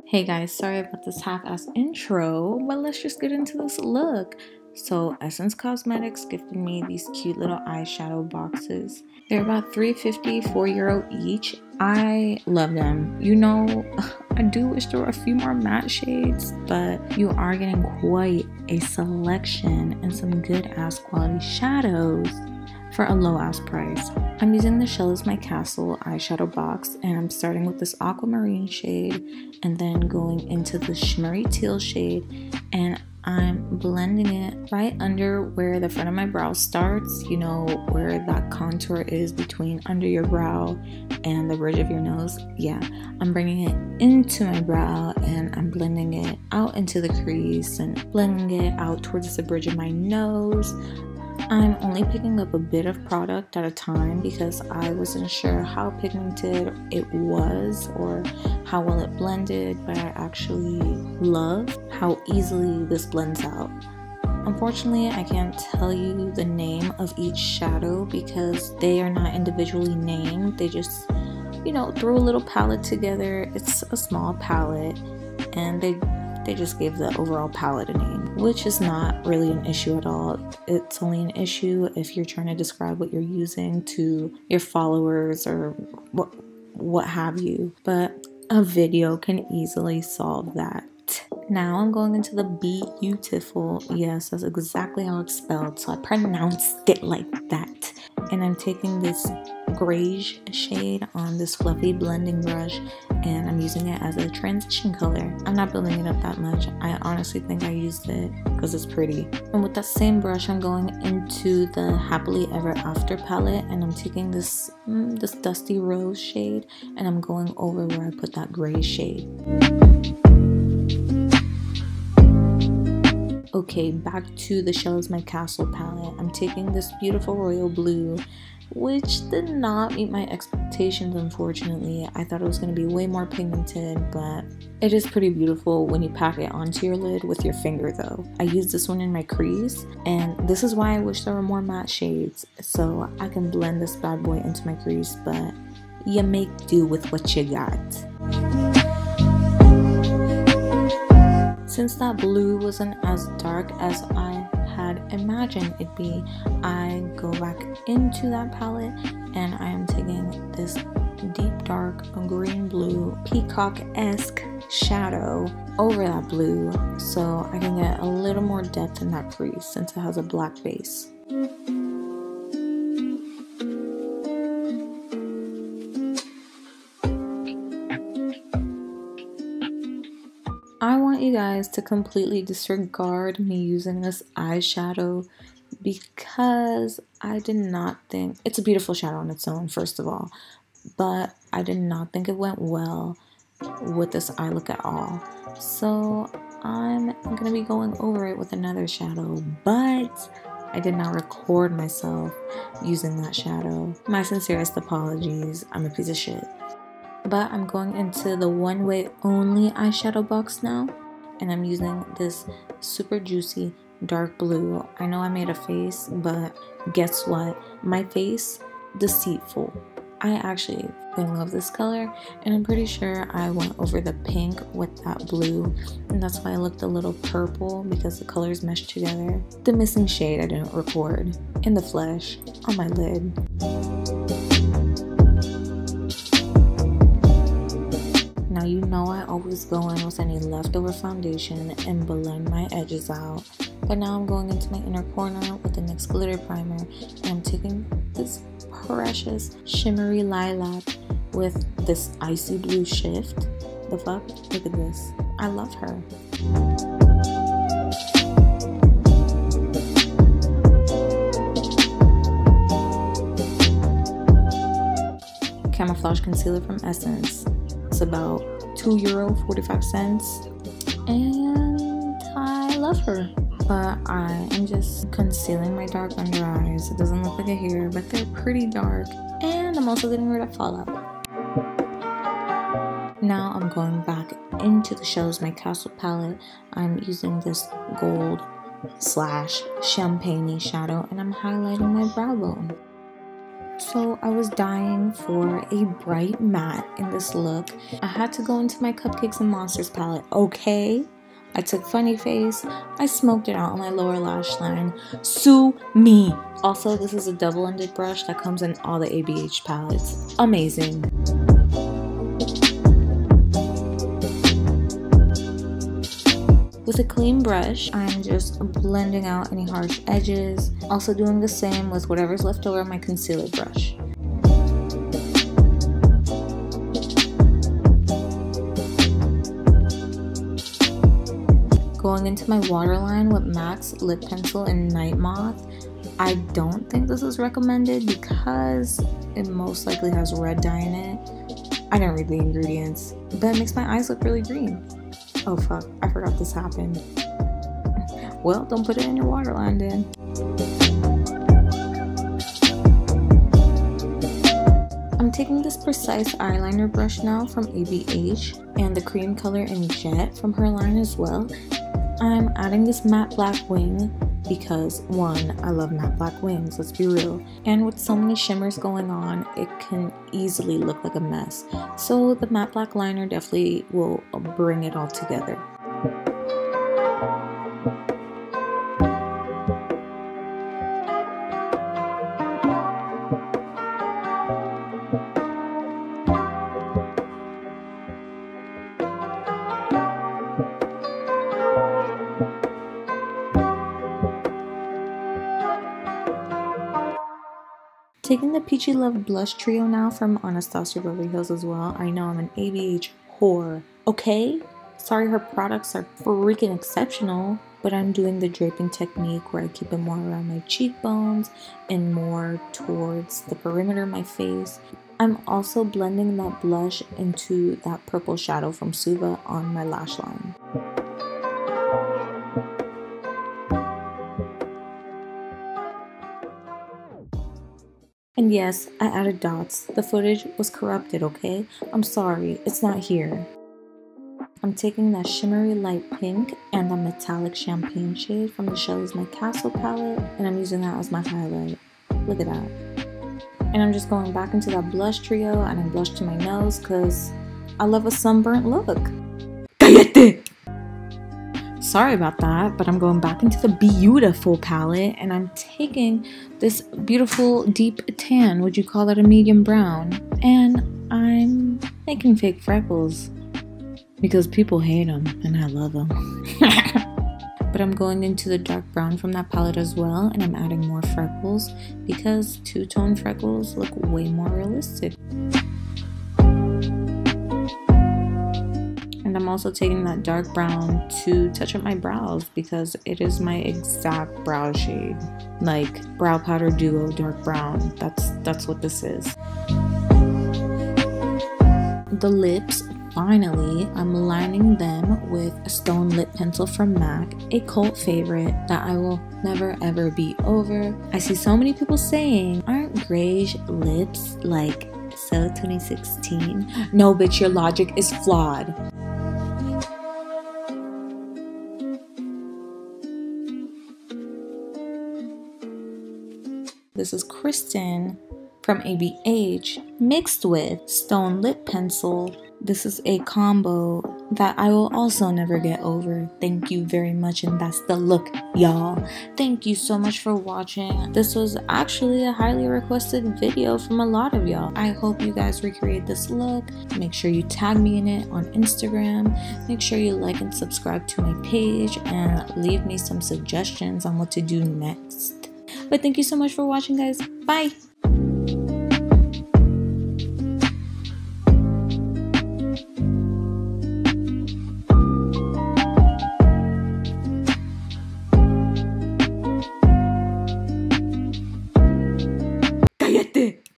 Hey guys, sorry about this half-ass intro, but let's just get into this look. So Essence Cosmetics gifted me these cute little eyeshadow boxes. They're about €3.50, €4 each. I love them. You know, I do wish there were a few more matte shades, but you are getting quite a selection and some good ass quality shadows for a low ass price. I'm using the Shell is My Castle eyeshadow box, and I'm starting with this aquamarine shade and then going into the shimmery teal shade, and I'm blending it right under where the front of my brow starts, you know, where that contour is between under your brow and the bridge of your nose. Yeah, I'm bringing it into my brow and I'm blending it out into the crease and blending it out towards the bridge of my nose. I'm only picking up a bit of product at a time because I wasn't sure how pigmented it was or how well it blended, but I actually love how easily this blends out. Unfortunately, I can't tell you the name of each shadow because they are not individually named. They just, you know, throw a little palette together. It's a small palette and they just gave the overall palette a name, which is not really an issue at all. It's only an issue if you're trying to describe what you're using to your followers or what have you, but a video can easily solve that. Now I'm going into the Beautiful. Yes, that's exactly how it's spelled, so I pronounced it like that. And I'm taking this grayish shade on this fluffy blending brush and I'm using it as a transition color. I'm not building it up that much. I honestly think I used it because it's pretty. And with that same brush, I'm going into the Happily Ever After palette and I'm taking this dusty rose shade and I'm going over where I put that gray shade. Okay, back to the Shell is My Castle palette. I'm taking this beautiful royal blue, which did not meet my expectations, unfortunately. I thought it was going to be way more pigmented, but it is pretty beautiful when you pack it onto your lid with your finger though. I used this one in my crease, and this is why I wish there were more matte shades, so I can blend this bad boy into my crease, but you make do with what you got. Since that blue wasn't as dark as I had imagined it'd be, I go back into that palette and I am taking this deep dark green blue peacock-esque shadow over that blue so I can get a little more depth in that crease since it has a black base. I want you guys to completely disregard me using this eyeshadow because I did not think, it's a beautiful shadow on its own, first of all, but I did not think it went well with this eye look at all. So I'm going to be going over it with another shadow, but I did not record myself using that shadow. My sincerest apologies, I'm a piece of shit. But I'm going into the One Way Only eyeshadow box now, and I'm using this super juicy dark blue. I know I made a face, but guess what? My face, deceitful. I actually love this color, and I'm pretty sure I went over the pink with that blue, and that's why I looked a little purple because the colors meshed together. The missing shade I didn't record in the flesh on my lid. Now you know I always go in with any leftover foundation and blend my edges out, but now I'm going into my inner corner with the NYX glitter primer and I'm taking this precious shimmery lilac with this icy blue shift. The fuck? Look at this. I love her. Camouflage concealer from Essence. It's about €2.45 and I love her, but I am just concealing my dark under eyes. It doesn't look like it here, but they're pretty dark, and I'm also getting rid of fallout. Now I'm going back into the Shell is My Castle palette. I'm using this gold / champagne shadow and I'm highlighting my brow bone. So I was dying for a bright matte in this look. I had to go into my Cupcakes and Monsters palette, okay? I took Funny Face, I smoked it out on my lower lash line. Sue me! Also, this is a double-ended brush that comes in all the ABH palettes. Amazing. With a clean brush, I'm just blending out any harsh edges. Also doing the same with whatever's left over my concealer brush. Going into my waterline with MAC's lip pencil in Night Moth. I don't think this is recommended because it most likely has red dye in it. I didn't read the ingredients, but it makes my eyes look really green. Oh fuck, I forgot this happened. Well, don't put it in your waterline then. I'm taking this Precise eyeliner brush now from ABH and the cream color in Jet from her line as well. I'm adding this matte black wing because, one, I love matte black wings, let's be real. And with so many shimmers going on, it can easily look like a mess. So the matte black liner definitely will bring it all together. Taking the Peachy Love Blush Trio now from Anastasia Beverly Hills as well. I know I'm an ABH whore, okay? Sorry, her products are freaking exceptional, but I'm doing the draping technique where I keep it more around my cheekbones and more towards the perimeter of my face. I'm also blending that blush into that purple shadow from Suva on my lash line. And yes, I added dots. The footage was corrupted, okay? I'm sorry, it's not here. I'm taking that shimmery light pink and the metallic champagne shade from the Shelley's My Castle palette, and I'm using that as my highlight. Look at that. And I'm just going back into that blush trio, and I blush to my nose because I love a sunburnt look. Cállate! Sorry about that, but I'm going back into the beautiful palette and I'm taking this beautiful deep tan, would you call that a medium brown? And I'm making fake freckles because people hate them and I love them. But I'm going into the dark brown from that palette as well, and I'm adding more freckles because two-tone freckles look way more realistic. And I'm also taking that dark brown to touch up my brows because it is my exact brow shade. Like brow powder duo dark brown. That's what this is. The lips, finally, I'm lining them with a stone lip pencil from MAC, a cult favorite that I will never ever be over. I see so many people saying, aren't grayish lips like so 2016? No bitch, your logic is flawed. This is Kristen from ABH mixed with Stone Lip Pencil. This is a combo that I will also never get over. Thank you very much, and that's the look, y'all. Thank you so much for watching. This was actually a highly requested video from a lot of y'all. I hope you guys recreate this look. Make sure you tag me in it on Instagram. Make sure you like and subscribe to my page and leave me some suggestions on what to do next. But thank you so much for watching, guys. Bye!